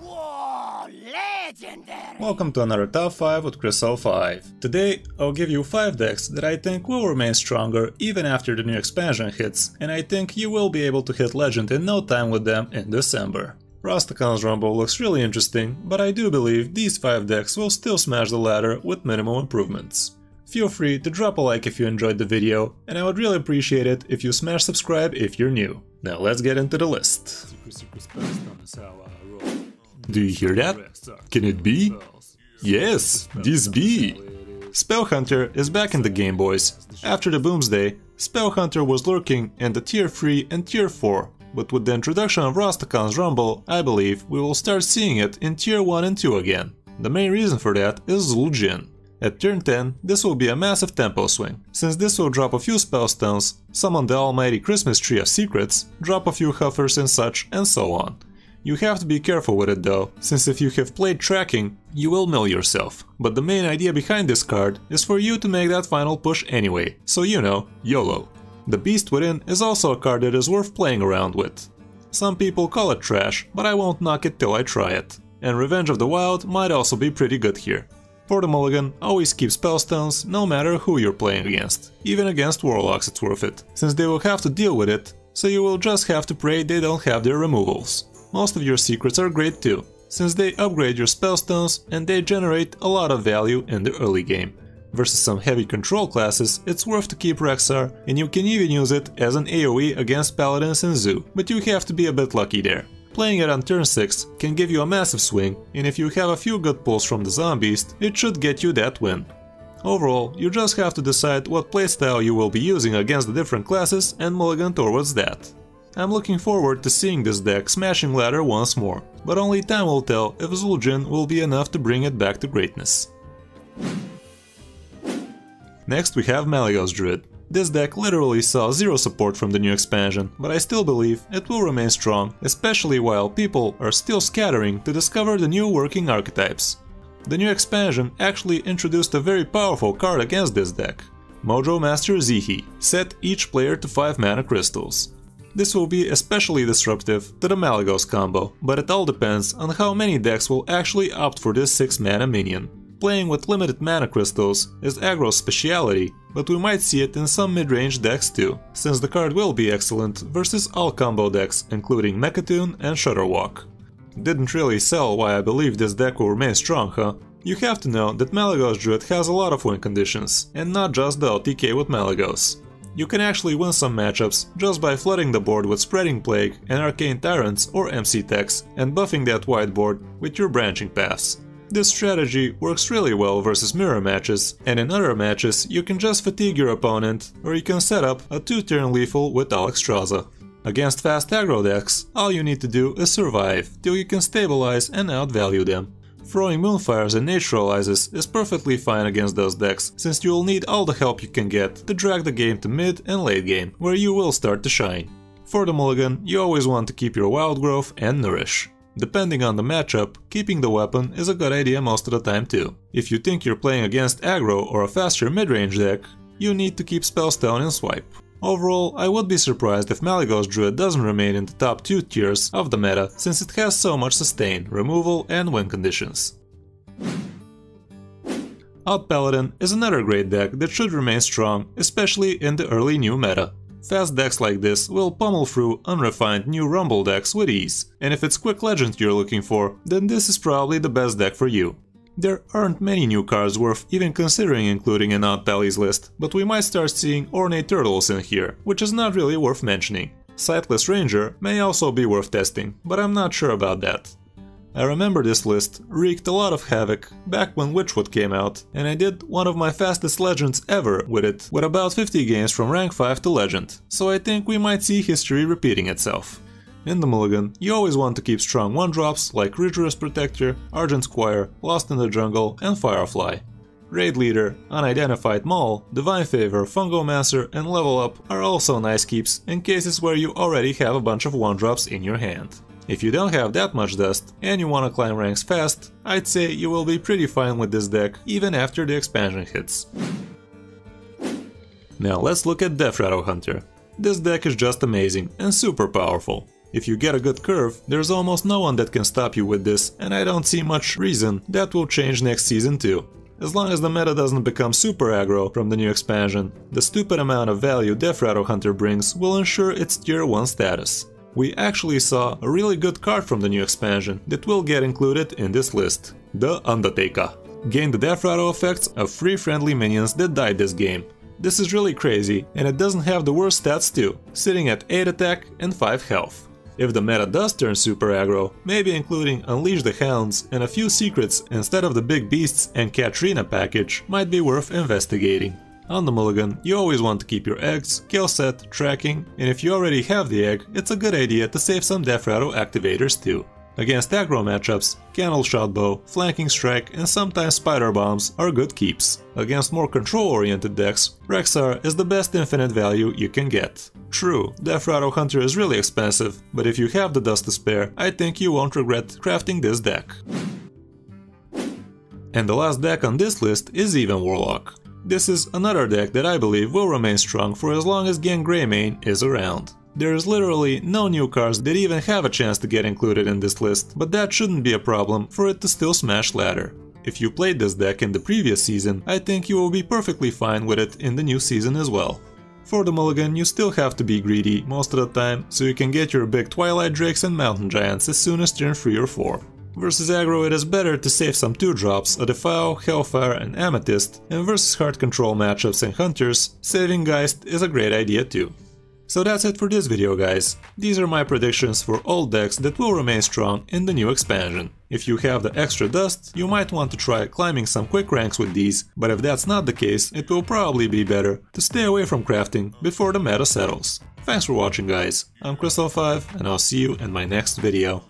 Whoa, legendary! Welcome to another top 5 with Crystal5. Today I'll give you 5 decks that I think will remain stronger even after the new expansion hits, and I think you will be able to hit Legend in no time with them in December. RastaKhan's Rumble looks really interesting, but I do believe these 5 decks will still smash the ladder with minimal improvements. Feel free to drop a like if you enjoyed the video, and I would really appreciate it if you smash subscribe if you're new. Now let's get into the list. Do you hear that? Can it be? Yes, this be! Spellhunter is back in the game, boys. After the Boomsday, Spellhunter was lurking in the Tier 3 and Tier 4, but with the introduction of RastaKhan's Rumble, I believe we will start seeing it in Tier 1 and 2 again. The main reason for that is Zul'jin. At turn 10, this will be a massive tempo swing, since this will drop a few spellstones, summon the almighty Christmas tree of secrets, drop a few huffers and such, and so on. You have to be careful with it though, since if you have played tracking, you will mill yourself. But the main idea behind this card is for you to make that final push anyway, so you know, YOLO. The Beast Within is also a card that is worth playing around with. Some people call it trash, but I won't knock it till I try it. And Revenge of the Wild might also be pretty good here. For the mulligan, always keep spellstones no matter who you're playing against. Even against warlocks it's worth it, since they will have to deal with it, so you will just have to pray they don't have their removals. Most of your secrets are great too, since they upgrade your spellstones and they generate a lot of value in the early game. Versus some heavy control classes, it's worth to keep Rexar, and you can even use it as an AoE against Paladins and Zoo, but you have to be a bit lucky there. Playing it on turn 6 can give you a massive swing, and if you have a few good pulls from the Zombies, it should get you that win. Overall, you just have to decide what playstyle you will be using against the different classes and mulligan towards that. I'm looking forward to seeing this deck smashing ladder once more, but only time will tell if Zul'jin will be enough to bring it back to greatness. Next we have Malygos Druid. This deck literally saw zero support from the new expansion, but I still believe it will remain strong, especially while people are still scattering to discover the new working archetypes. The new expansion actually introduced a very powerful card against this deck. Mojo Master Zihi, set each player to 5 mana crystals. This will be especially disruptive to the Malygos combo, but it all depends on how many decks will actually opt for this 6 mana minion. Playing with limited mana crystals is aggro's speciality, but we might see it in some mid-range decks too, since the card will be excellent versus all combo decks including Mechatoon and Shutterwalk. Didn't really sell why I believe this deck will remain strong, huh? You have to know that Malygos Druid has a lot of win conditions, and not just the LTK with Malygos. You can actually win some matchups just by flooding the board with Spreading Plague and Arcane Tyrants or MC Techs and buffing that white board with your branching paths. This strategy works really well versus mirror matches, and in other matches you can just fatigue your opponent, or you can set up a 2-turn lethal with Alexstrasza. Against fast aggro decks, all you need to do is survive till you can stabilize and outvalue them. Throwing Moonfires and Naturalizes is perfectly fine against those decks, since you will need all the help you can get to drag the game to mid and late game, where you will start to shine. For the mulligan, you always want to keep your Wild Growth and Nourish. Depending on the matchup, keeping the weapon is a good idea most of the time too. If you think you're playing against aggro or a faster mid-range deck, you need to keep Spellstone and Swipe. Overall, I would be surprised if Malygos Druid doesn't remain in the top 2 tiers of the meta, since it has so much sustain, removal and win conditions. Out Paladin is another great deck that should remain strong, especially in the early new meta. Fast decks like this will pummel through unrefined new Rumble decks with ease, and if it's quick legend you're looking for, then this is probably the best deck for you. There aren't many new cards worth even considering including in Out Pally's list, but we might start seeing Ornate Turtles in here, which is not really worth mentioning. Sightless Ranger may also be worth testing, but I'm not sure about that. I remember this list wreaked a lot of havoc back when Witchwood came out, and I did one of my fastest legends ever with it, with about 50 games from rank 5 to legend, so I think we might see history repeating itself. In the mulligan, you always want to keep strong 1-drops like Rigorous Protector, Argent Squire, Lost in the Jungle and Firefly. Raid Leader, Unidentified Maul, Divine Favor, Fungomancer and Level Up are also nice keeps in cases where you already have a bunch of 1-drops in your hand. If you don't have that much dust and you want to climb ranks fast, I'd say you will be pretty fine with this deck even after the expansion hits. Now let's look at Death Rattle Hunter. This deck is just amazing and super powerful. If you get a good curve, there's almost no one that can stop you with this, and I don't see much reason that will change next season too. As long as the meta doesn't become super aggro from the new expansion, the stupid amount of value Death Rattle Hunter brings will ensure its tier 1 status. We actually saw a really good card from the new expansion that will get included in this list, the Undertaker. Gain the Death Rattle effects of 3 friendly minions that died this game. This is really crazy, and it doesn't have the worst stats too, sitting at 8 attack and 5 health. If the meta does turn super aggro, maybe including Unleash the Hounds and a few secrets instead of the Big Beasts and Katrina package might be worth investigating. On the mulligan, you always want to keep your eggs, kill set, tracking, and if you already have the egg, it's a good idea to save some Death Rattle activators too. Against aggro matchups, Candle Shot Bow, Flanking Strike and sometimes Spider Bombs are good keeps. Against more control-oriented decks, Rexar is the best infinite value you can get. True, Death Rattle Hunter is really expensive, but if you have the dust to spare, I think you won't regret crafting this deck. And the last deck on this list is Even Warlock. This is another deck that I believe will remain strong for as long as Gang Greymane is around. There is literally no new cards that even have a chance to get included in this list, but that shouldn't be a problem for it to still smash ladder. If you played this deck in the previous season, I think you will be perfectly fine with it in the new season as well. For the mulligan, you still have to be greedy most of the time, so you can get your big Twilight Drakes and Mountain Giants as soon as turn 3 or 4. Versus aggro, it is better to save some 2-drops, a Defile, Hellfire and Amethyst, and versus hard control matchups and hunters, saving Geist is a great idea too. So that's it for this video, guys. These are my predictions for all decks that will remain strong in the new expansion. If you have the extra dust, you might want to try climbing some quick ranks with these, but if that's not the case, it will probably be better to stay away from crafting before the meta settles. Thanks for watching, guys. I'm Crystal5 and I'll see you in my next video.